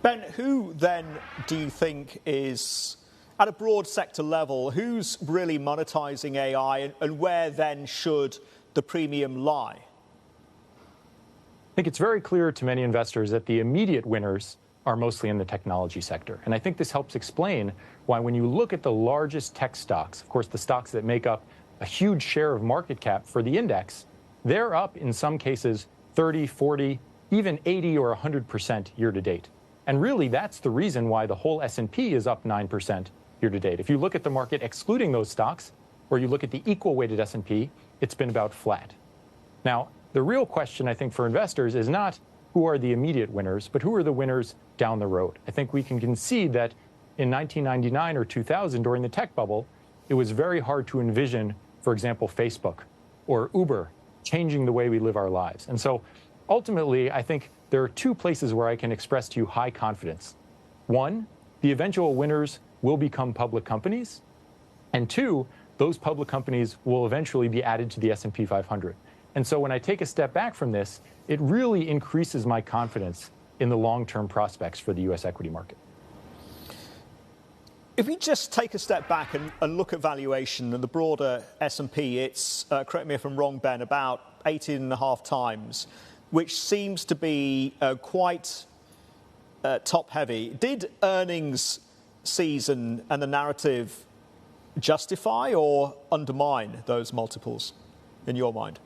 Ben, who then do you think is, at a broad sector level, who's really monetizing AI, and where then should the premium lie? I think it's very clear to many investors that the immediate winners are mostly in the technology sector. And I think this helps explain why when you look at the largest tech stocks, of course, the stocks that make up a huge share of market cap for the index, they're up in some cases 30, 40, even 80 or 100% year to date. And really, that's the reason why the whole S&P is up 9% year to date. If you look at the market excluding those stocks, or you look at the equal weighted S&P, it's been about flat. Now, the real question, I think, for investors is not who are the immediate winners, but who are the winners down the road. I think we can concede that in 1999 or 2000, during the tech bubble, it was very hard to envision, for example, Facebook or Uber changing the way we live our lives. And so ultimately, I think there are two places where I can express to you high confidence. One, the eventual winners will become public companies. And two, those public companies will eventually be added to the S&P 500. And so when I take a step back from this, it really increases my confidence in the long-term prospects for the U.S. equity market. If we just take a step back and look at valuation and the broader S&P, it's, correct me if I'm wrong, Ben, about 18.5 times, which seems to be quite top-heavy. Did earnings season and the narrative justify or undermine those multiples in your mind?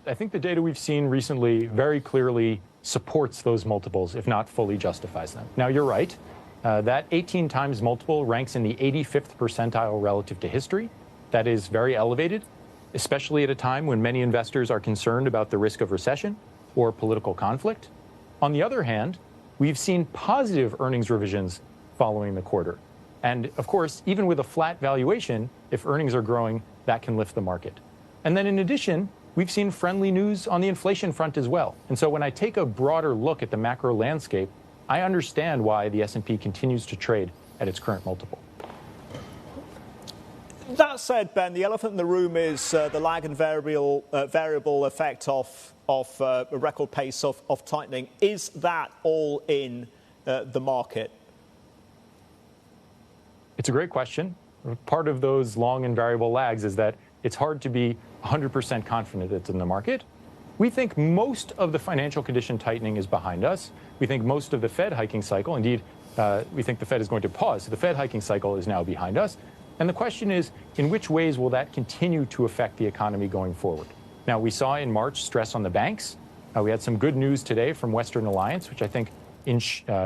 I think the data we've seen recently very clearly supports those multiples, if not fully justifies them. Now, you're right. That 18 times multiple ranks in the 85th percentile relative to history. That is very elevated, especially at a time when many investors are concerned about the risk of recession or political conflict. On the other hand, we've seen positive earnings revisions following the quarter. And of course, even with a flat valuation, if earnings are growing, that can lift the market. And then in addition, we've seen friendly news on the inflation front as well. And so when I take a broader look at the macro landscape, I understand why the S&P continues to trade at its current multiple. That said, Ben, the elephant in the room is the lag and variable effect of a record pace of tightening. Is that all in the market? It's a great question. Part of those long and variable lags is that it's hard to be 100% confident it's in the market. We think most of the financial condition tightening is behind us. We think most of the Fed hiking cycle, indeed, we think the Fed is going to pause. So the Fed hiking cycle is now behind us. And the question is, in which ways will that continue to affect the economy going forward? Now, we saw in March stress on the banks. We had some good news today from Western Alliance, which I think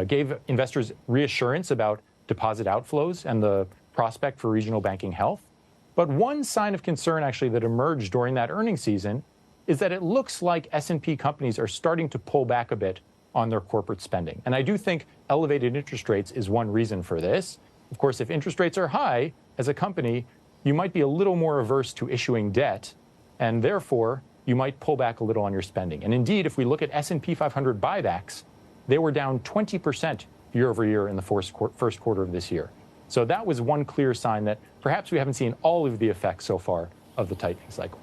gave investors reassurance about deposit outflows and the prospect for regional banking health. But one sign of concern actually that emerged during that earnings season is that it looks like S&P companies are starting to pull back a bit on their corporate spending. And I do think elevated interest rates is one reason for this. Of course, if interest rates are high, as a company, you might be a little more averse to issuing debt, and therefore you might pull back a little on your spending. And indeed, if we look at S&P 500 buybacks, they were down 20% year over year in the first quarter of this year. So that was one clear sign that perhaps we haven't seen all of the effects so far of the tightening cycle.